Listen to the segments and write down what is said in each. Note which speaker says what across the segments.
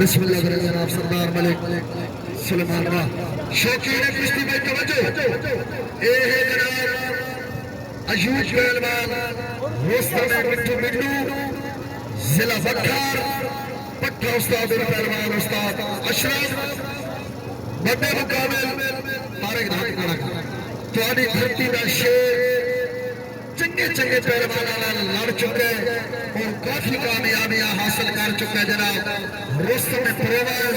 Speaker 1: बिस्मिल्लाह करें जनाब सरदार मलिक सुलेमान का शौकीन कुश्ती में तवज्जो ए है जनाब अयूब पहलवान मुस्तफा मिट्टू मिट्टू जिला बख्तर पट्टा उस्ताद पहलवान उस्ताद अशरफ बड़े मुकाबले तारिक धाकड़ा थोड़ी धरती का शेर चंगे चंगे पहलवान लड़ चुके और काफी कामयाबियां हासिल कर चुके जनाब रुस्तम परवेज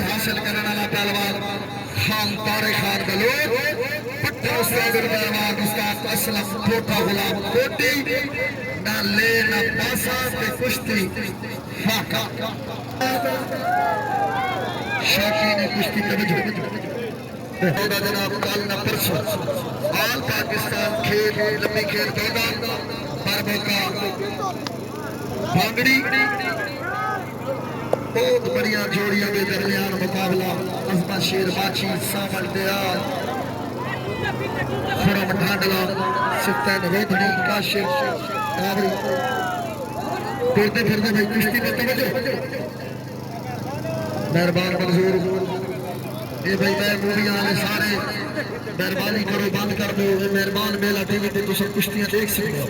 Speaker 1: हासिल करने वाला पहलवान खान तारिक खान गलोट पट्टा उस्ताद पहलवान उस्ताद असलम कोटा गुलाम कोटी ना ले ना पासा पे कुश्ती फाका शौकीन कुश्ती तवज्जो जनाब कल न परसों आल पाकिस्तान खेल लंबी खेल दौड़ा पर मौका भांगड़ी बहुत बढ़िया जोड़ियों के दरमियान मुकाबला अजमा शेर बाची सामन दयाल खुरम ढांडला सुल्तान रोधनी काशिफ काबरी फिरते फिरते भाई कुश्ती में तवज्जो मेहरबान मंजूर ये भाई मैं मूवियां वाले सारे मेहरबानी करो बंद कर दो मेहरबान मेला टीवी पे तुम कुश्तियां देख सकते हो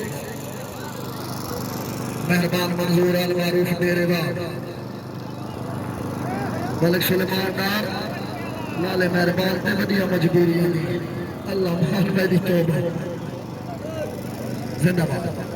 Speaker 1: मेहरबान मंजूर अल मारूफ मेरे बाद मलिक सुलेमान डार नाले मेहरबान ते वधिया मजबूरी है अल्लाह महान मेरी तौबा जिंदाबाद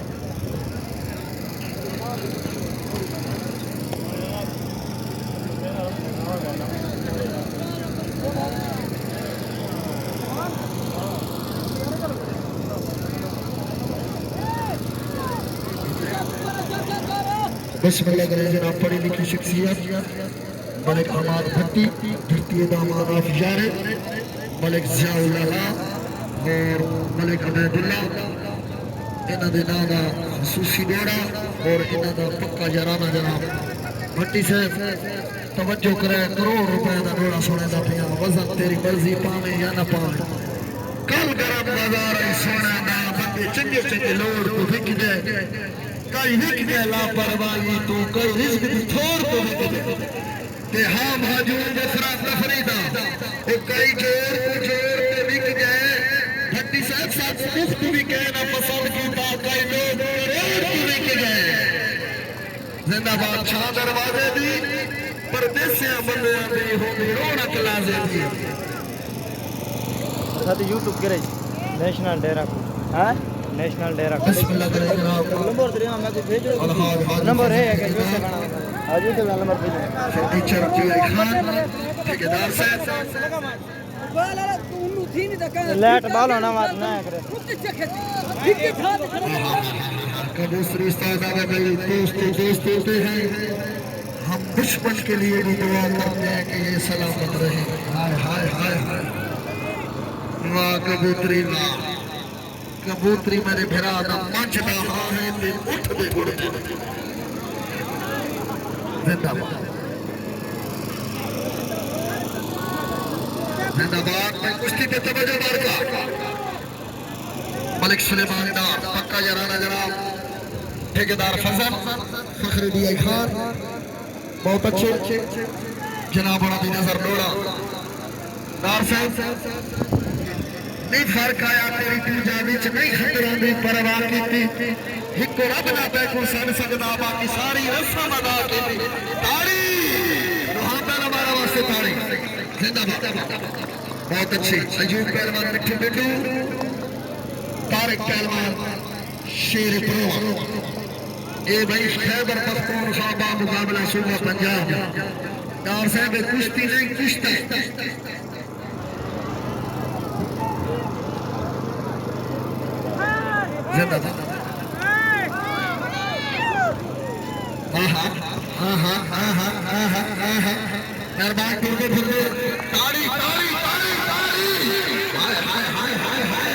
Speaker 1: बिस्मिल्लाह करें जनाब पढ़ी लिखी शख्सियत मलिक हमाद भट्टी धरती दामाद आफियारे मलिक जियाउल्लाह और मलिक अबैदुल्ला इन्हों के नाम का खसूसी दौड़ा और इन्हों का पक्का जराना जनाब भट्टी साहब तवज्जो करे करोड़ रुपए का दौड़ा सुने का पिया वजन तेरी मर्जी पावे या ना पावे कल गरम बाजार सोना ना बंदे चंगे चंगे लोड़ को विक जाए कई विक दे लापरवाही तू कई रिस्क दी थोड़ तो विक दे ते हां भाजूर दफरा तफरीदा ओ कई जोर को जोर ते विक जाए भट्टी साहब साथ मुफ्त भी कहना पसंद कीता कई लोग करोड़ को विक गए जिंदाबाद छा दरवाजे दी परदेसिया बंदियां दी होगी रौनक लाजे दी
Speaker 2: साथ YouTube करे नेशनल डेरा हां नेशनल डेरा
Speaker 1: बिस्मिल्लाह करें जनाब
Speaker 2: नंबर दे मैं को भेज नंबर है कि जो से बना आज तो नंबर भेज
Speaker 1: टीचर जी खान ठेकेदार साहब
Speaker 3: वाला तू नु थी नहीं तक
Speaker 2: लेट बाल होना मत ना करे
Speaker 1: कबूतरी उस्ताद आ गए दोस्तों होते हैं हम दुश्मन के लिए भी दुआ करते हैं कि ये सलामत रहे हाय हाय हाय वाह कबूतरी वाह कबूतरी मेरे भिरा का मंच का हाँ है ते उठ दे गुड़ जिंदाबाद जिंदाबाद मैं कुश्ती पे तवज्जो मारूंगा मलिक सुलेमान डार पक्का जराना जनाब ठेकेदार फजल फखरुद्दीन खान बहुत अच्छे जनाब बड़ा भी नजर दौड़ा डार साहब नहीं फर्क आया तेरी पूजा विच नहीं खतरों की परवाह की एक रब ना बैठो सड़ सकता बाकी सारी रस्म अदा की ताड़ी हमारा वास्ते ताड़ी जिंदाबाद बहुत अच्छी अयूब पहलवान मिट्टू मिट्टू तारिक पहलवान शेर प्रो ये भाई खैबर पख्तूनख्वा का मुकाबला सूबा पंजाब डार साहब कुश्ती नहीं कुश्ती जिंदाबाद मेहरबान फिरते फिरते ताड़ी ताड़ी ताड़ी ताड़ी हाय हाय हाय हाय हाय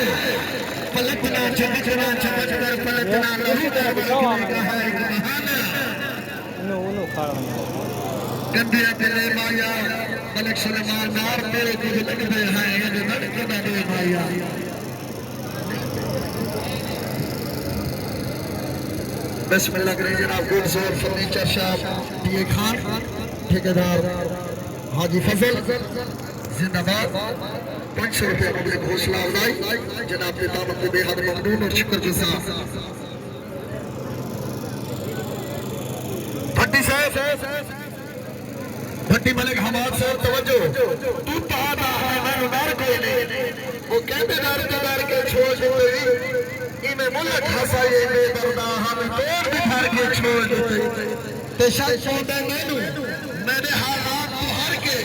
Speaker 1: पलटना चमकना चमककर पलटना लहू का बहाना है बहाना
Speaker 2: नो खाड़ा
Speaker 1: गंदे तेरे माया मलिक सुलेमान नार तेरे कुछ लगते हैं ये लड़के दे माया बिस्मिल्लाह करें जनाब गुड जोर फर्नीचर शॉप डीए खान ठेकेदार हाजी फजल जिंदाबाद। 500 रुपया मुझे हौसला अफजाई जनाब ने दामत में बेहद ममनून और शुक्रगुजार। भट्टी साहब भट्टी मलिक हमाद साहब तवज्जो तू तादा है मैं डर कोई नहीं वो कहते डर के छोड़ देते इमे मुल्क हसाए बेदर्दा हम तोड़ बिठार के छोड़ देते ते शक पौंदा मैनू मैंने हालात को हर के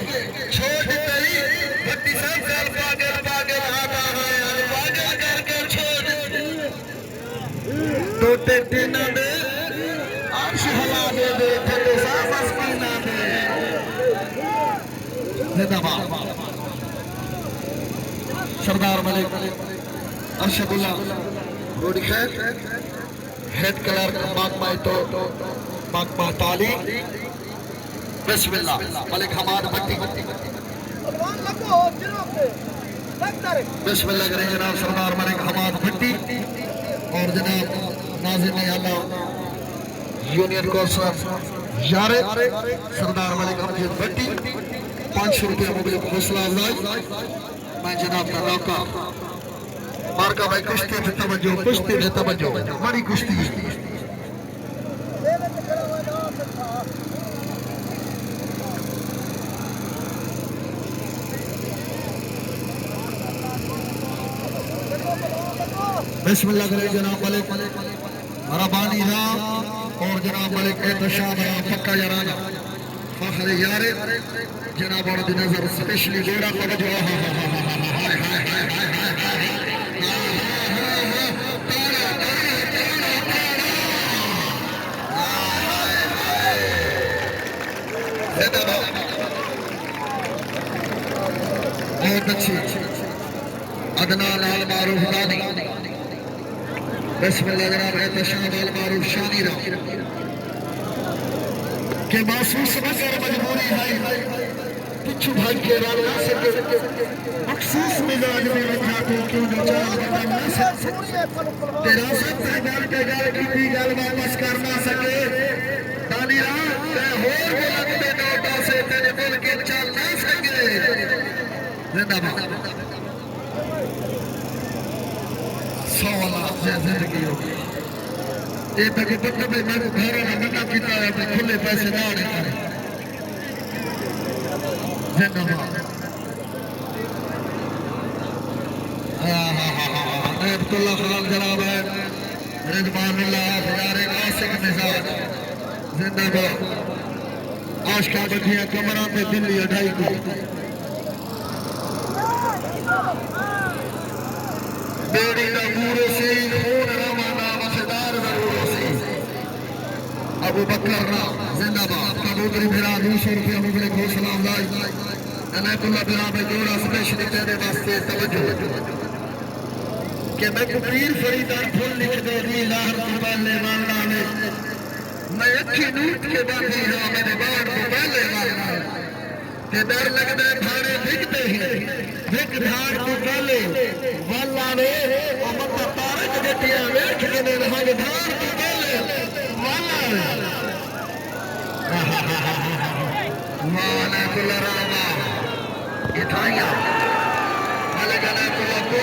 Speaker 1: छोड़ देते भट्टी साहब साल पागल आता है पागल करके छोड़ देते तो ते ना दे अर्श हला दे ठंडे साफ अस्कीना दे जिंदाबाद। सरदार मलिक अरशदुल्ला रोडी खैर हेड क्लर्क माकमा ताली बिस्मिल्लाह मलिक हमाद भट्टी बिस्मिल्लाह करें जनाब सरदार मलिक हमाद भट्टी और जनाब नाज़िम आला यूनियन कौंसिलर यारे सरदार मलिक अमजद भट्टी 500 रुपया मुझे हौसला अफजाई। मैं जनाब का लौका मार्का भाई कुश्ती में तवज्जो बड़ी कुश्ती बिस्मिल्लाह करें जनाब मलिक रबानी राम और जनाब मलिक एहतशाम पक्का याराना फखर यारे जनाब और नजर स्पेशली गोरा तवज्जो हाय हाय हाय बहुत अच्छी अदनान आल मारूफ दानी बिस्मिल्लाह जनाब एहतशाम आल मारूफ शानी राम के महसूस मगर मजबूरी है पिछू भाग के राल ना सके मखसूस मिजाज में रखा तो क्यों विचार बदल ना सके तेरा सब गाल के गाल की गाल वापस कर ना सके ताली रात ते होर बुलंद दे नोटा से तेरे मुल्क के चल ना सके जिंदाबाद। सवाल जिंदगी होगी ये तक बंदा भाई मैं घर में मना किया है खुले पैसे ना आने जिंदाबाद। अब्दुल्ला खान जनाब है रिजवानुल्लाह हजारे आशिक मिजाज जिंदाबाद। आशका बखिया कमरा पे दिल्ली अढ़ाई को बेड़ी का पूरे से खून रवाना मजेदार जरूर से अबू बकर जिंदाबाद। कबूतरी मेरा 200 रुपया मुझे हौसला अफजाई अनायतुल्लाह बिरा में जोड़ा स्पेशली तेरे वास्ते तवज्जो कि मैं पीर फरीदार फुल लिख दे दी लाहर कुर्बाने वाला ने मैं अच्छी नूट के बांधी हाँ मेरे बाढ़ को पहले वाला ते डर लगता है थाने दिखते ही दिख धार को पहले वाला ने अमत तारक गटिया वेख के ने रहा धार को पहले वाला वाला कुलरामा इठाया अलग अलग को